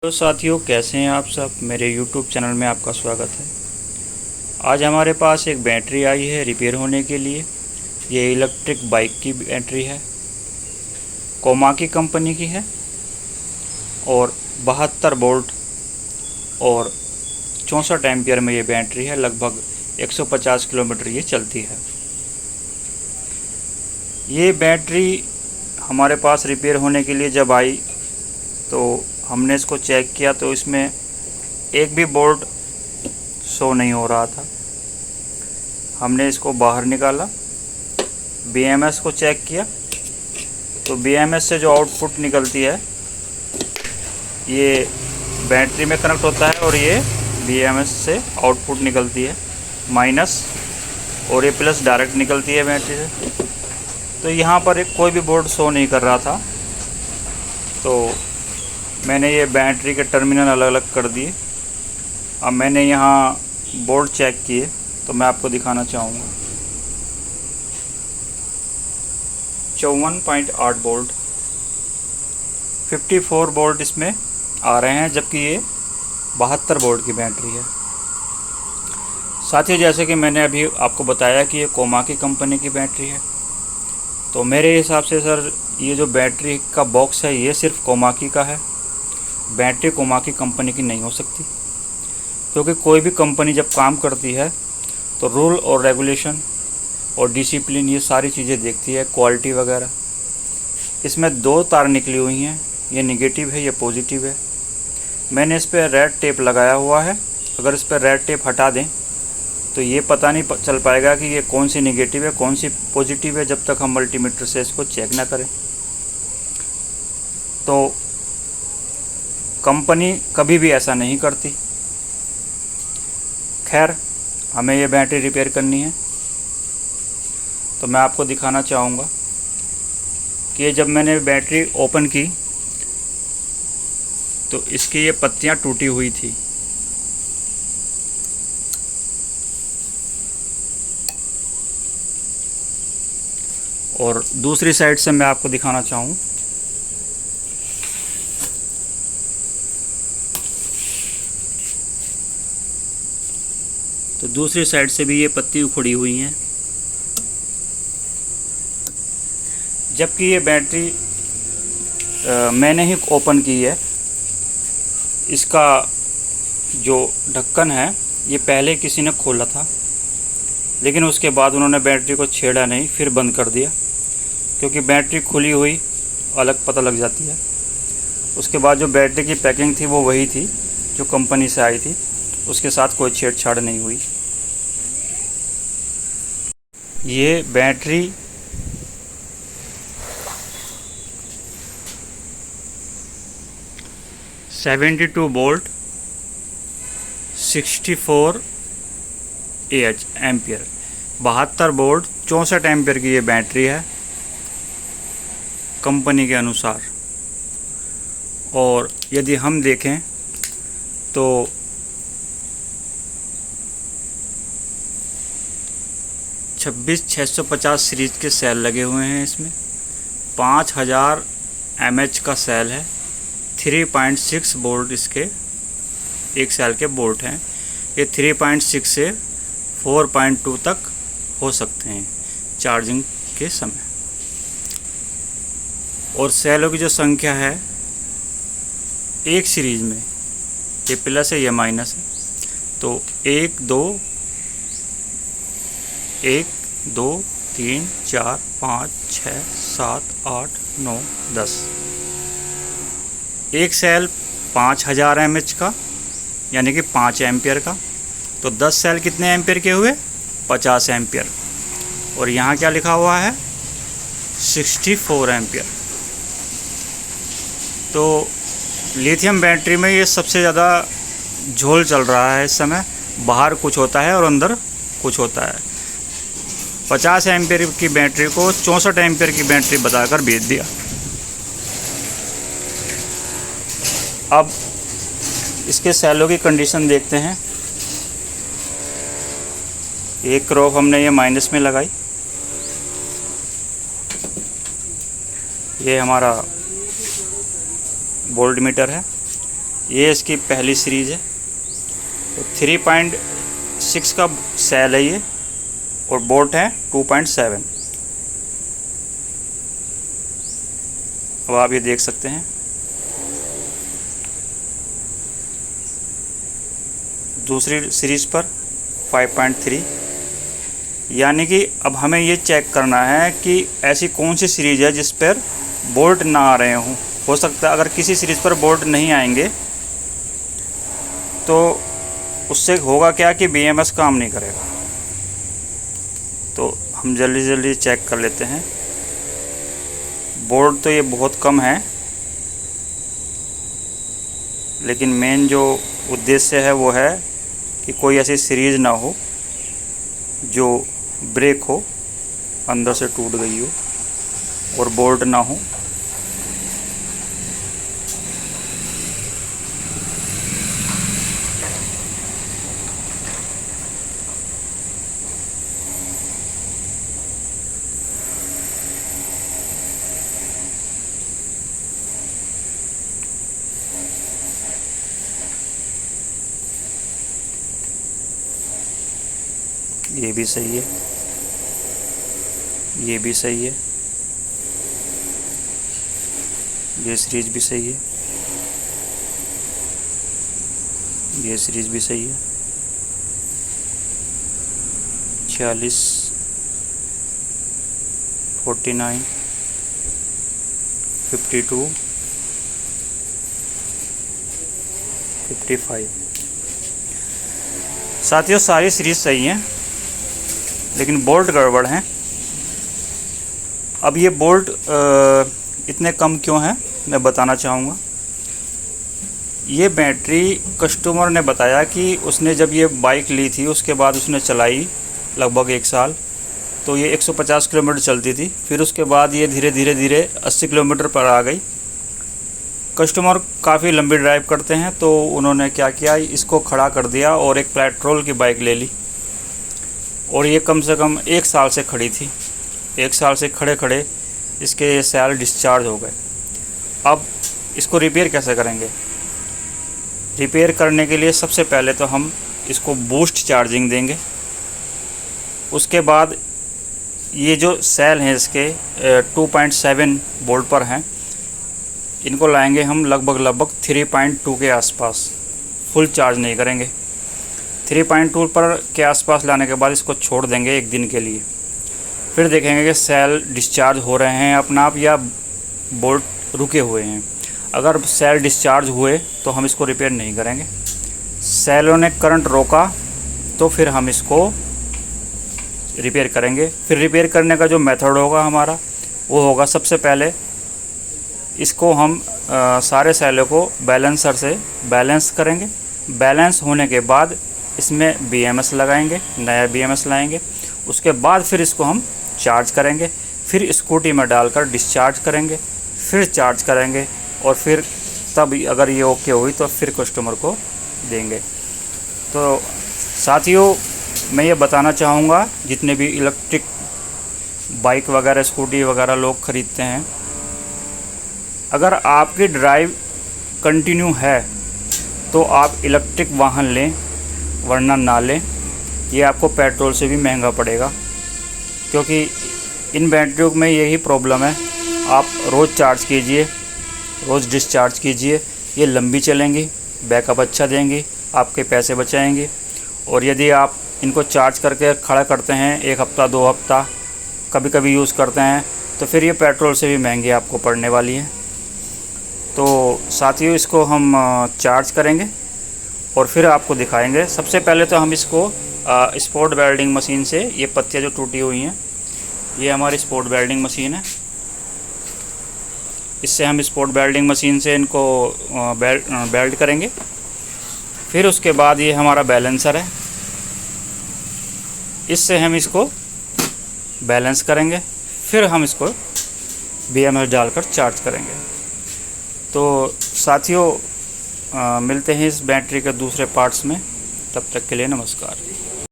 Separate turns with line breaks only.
तो साथियों, कैसे हैं आप सब। मेरे YouTube चैनल में आपका स्वागत है। आज हमारे पास एक बैटरी आई है रिपेयर होने के लिए। ये इलेक्ट्रिक बाइक की बैटरी है, कोमाकी कंपनी की है और 72 वोल्ट और 64 एम्पियर में ये बैटरी है। लगभग 150 किलोमीटर ये चलती है। ये बैटरी हमारे पास रिपेयर होने के लिए जब आई तो हमने इसको चेक किया तो इसमें एक भी बोल्ट शो नहीं हो रहा था। हमने इसको बाहर निकाला, BMS को चेक किया तो BMS से जो आउटपुट निकलती है ये बैटरी में कनेक्ट होता है और ये BMS से आउटपुट निकलती है माइनस और ये प्लस डायरेक्ट निकलती है बैटरी से। तो यहाँ पर कोई भी बोर्ड शो नहीं कर रहा था, तो मैंने ये बैटरी के टर्मिनल अलग अलग कर दिए। अब मैंने यहाँ बोर्ड चेक किए तो मैं आपको दिखाना चाहूँगा। 54.8 वोल्ट, 54 वोल्ट इसमें आ रहे हैं, जबकि ये 72 वोल्ट की बैटरी है। साथियों, जैसे कि मैंने अभी आपको बताया कि ये कोमाकी कंपनी की बैटरी है, तो मेरे हिसाब से सर ये जो बैटरी का बॉक्स है ये सिर्फ कोमाकी का है। बैटरी कोमाकी कंपनी की नहीं हो सकती, क्योंकि कोई भी कंपनी जब काम करती है तो रूल और रेगुलेशन और डिसिप्लिन ये सारी चीज़ें देखती है, क्वालिटी वगैरह। इसमें 2 तार निकली हुई हैं, ये निगेटिव है, ये पॉजिटिव है। मैंने इस पर रेड टेप लगाया हुआ है। अगर इस पर रेड टेप हटा दें तो ये पता नहीं चल पाएगा कि ये कौन सी निगेटिव है कौन सी पॉजिटिव है, जब तक हम मल्टीमीटर से इसको चेक ना करें। तो कंपनी कभी भी ऐसा नहीं करती। खैर, हमें ये बैटरी रिपेयर करनी है, तो मैं आपको दिखाना चाहूँगा कि जब मैंने बैटरी ओपन की तो इसकी ये पत्तियाँ टूटी हुई थी। और दूसरी साइड से मैं आपको दिखाना चाहूँ तो दूसरी साइड से भी ये पत्ती उखड़ी हुई हैं। जबकि ये बैटरी मैंने ही ओपन की है। इसका जो ढक्कन है ये पहले किसी ने खोला था, लेकिन उसके बाद उन्होंने बैटरी को छेड़ा नहीं, फिर बंद कर दिया, क्योंकि बैटरी खुली हुई अलग पता लग जाती है। उसके बाद जो बैटरी की पैकिंग थी वो वही थी जो कंपनी से आई थी, उसके साथ कोई छेड़छाड़ नहीं हुई। ये battery (72 volt 64 ampere 72 volt 64 ampere की ये बैटरी है कंपनी के अनुसार। और यदि हम देखें तो 26650 सीरीज के सेल लगे हुए हैं इसमें। 5000 mAh का सेल है। 3.6 वोल्ट इसके एक सेल के वोल्ट हैं। ये 3.6 से 4.2 तक हो सकते हैं चार्जिंग के समय। और सेलों की जो संख्या है एक सीरीज में, ये प्लस है ये माइनस है, तो 1 2 3 4 5 6 7 8 9 10। एक सेल 5000 mAh का, यानी कि 5 एम्पियर का, तो 10 सेल कितने एम्पियर के हुए? 50 एम्पियर। और यहाँ क्या लिखा हुआ है? 64 एम्पियर। तो लिथियम बैटरी में ये सबसे ज़्यादा झोल चल रहा है इस समय। बाहर कुछ होता है और अंदर कुछ होता है। 50 एम्पियर की बैटरी को 64 एम्पियर की बैटरी बताकर बेच दिया। अब इसके सेलों की कंडीशन देखते हैं। एक क्रोप हमने ये माइनस में लगाई, ये हमारा वोल्ट मीटर है। ये इसकी पहली सीरीज़ है। तो 3.6 का सेल है ये, और बोल्ट है 2.7। अब आप ये देख सकते हैं। दूसरी सीरीज़ पर 5.3। यानी कि अब हमें ये चेक करना है कि ऐसी कौन सी सीरीज़ है जिस पर बोल्ट ना आ रहे हों। हो सकता है अगर किसी सीरीज़ पर बोल्ट नहीं आएंगे तो उससे होगा क्या कि BMS काम नहीं करेगा। तो हम जल्दी जल्दी चेक कर लेते हैं। बोल्ट तो ये बहुत कम है, लेकिन मेन जो उद्देश्य है वो है कि कोई ऐसी सीरीज़ ना हो जो ब्रेक हो, अंदर से टूट गई हो और बोल्ट ना हो। ये भी सही है, ये भी सही है, ये सीरीज भी सही है, ये सीरीज भी सही है। 46, 49, 52, 55। साथियों सारी सीरीज सही हैं, लेकिन बोल्ट गड़बड़ हैं। अब ये बोल्ट इतने कम क्यों हैं मैं बताना चाहूँगा। ये बैटरी कस्टमर ने बताया कि उसने जब ये बाइक ली थी उसके बाद उसने चलाई लगभग 1 साल, तो ये 150 किलोमीटर चलती थी। फिर उसके बाद ये धीरे धीरे 80 किलोमीटर पर आ गई। कस्टमर काफ़ी लंबी ड्राइव करते हैं, तो उन्होंने क्या किया, इसको खड़ा कर दिया और एक पेट्रोल की बाइक ले ली, और ये कम से कम 1 साल से खड़ी थी। 1 साल से खड़े खड़े इसके सेल डिस्चार्ज हो गए। अब इसको रिपेयर कैसे करेंगे? रिपेयर करने के लिए सबसे पहले तो हम इसको बूस्ट चार्जिंग देंगे। उसके बाद ये जो सेल हैं इसके 2.7 वोल्ट पर हैं, इनको लाएंगे हम लगभग 3.2 के आसपास। फुल चार्ज नहीं करेंगे। 3.2 पर के आसपास लाने के बाद इसको छोड़ देंगे 1 दिन के लिए। फिर देखेंगे कि सेल डिस्चार्ज हो रहे हैं अपना आप या बोल्ट रुके हुए हैं। अगर सेल डिस्चार्ज हुए तो हम इसको रिपेयर नहीं करेंगे। सेलों ने करंट रोका तो फिर हम इसको रिपेयर करेंगे। फिर रिपेयर करने का जो मेथड होगा हमारा, वो होगा सबसे पहले इसको हम सारे सेलों को बैलेंसर से बैलेंस करेंगे। बैलेंस होने के बाद इसमें BMS लगाएंगे, नया BMS लाएंगे। उसके बाद फिर इसको हम चार्ज करेंगे, फिर स्कूटी में डालकर डिस्चार्ज करेंगे, फिर चार्ज करेंगे, और फिर तब अगर ये ओके हुई तो फिर कस्टमर को देंगे। तो साथियों मैं ये बताना चाहूँगा, जितने भी इलेक्ट्रिक बाइक वगैरह स्कूटी वगैरह लोग ख़रीदते हैं, अगर आपकी ड्राइव कंटिन्यू है तो आप इलेक्ट्रिक वाहन लें, वरना ना लें। ये आपको पेट्रोल से भी महंगा पड़ेगा, क्योंकि इन बैटरियों में यही प्रॉब्लम है। आप रोज़ चार्ज कीजिए, रोज़ डिस्चार्ज कीजिए, ये लंबी चलेंगी, बैकअप अच्छा देंगी, आपके पैसे बचाएंगी। और यदि आप इनको चार्ज करके खड़ा करते हैं 1 हफ़्ता 2 हफ़्ता कभी कभी यूज़ करते हैं, तो फिर ये पेट्रोल से भी महंगी आपको पड़ने वाली है। तो साथियों इसको हम चार्ज करेंगे और फिर आपको दिखाएंगे। सबसे पहले तो हम इसको स्पोर्ट वेल्डिंग मशीन से, ये पत्तियाँ जो टूटी हुई हैं, ये हमारी स्पोर्ट वेल्डिंग मशीन है। इससे हम स्पोर्ट वेल्डिंग मशीन से इनको वेल्ड करेंगे। फिर उसके बाद ये हमारा बैलेंसर है, इससे हम इसको बैलेंस करेंगे। फिर हम इसको BMS डालकर चार्ज करेंगे। तो साथियों मिलते हैं इस बैटरी के दूसरे पार्ट्स में। तब तक के लिए नमस्कार।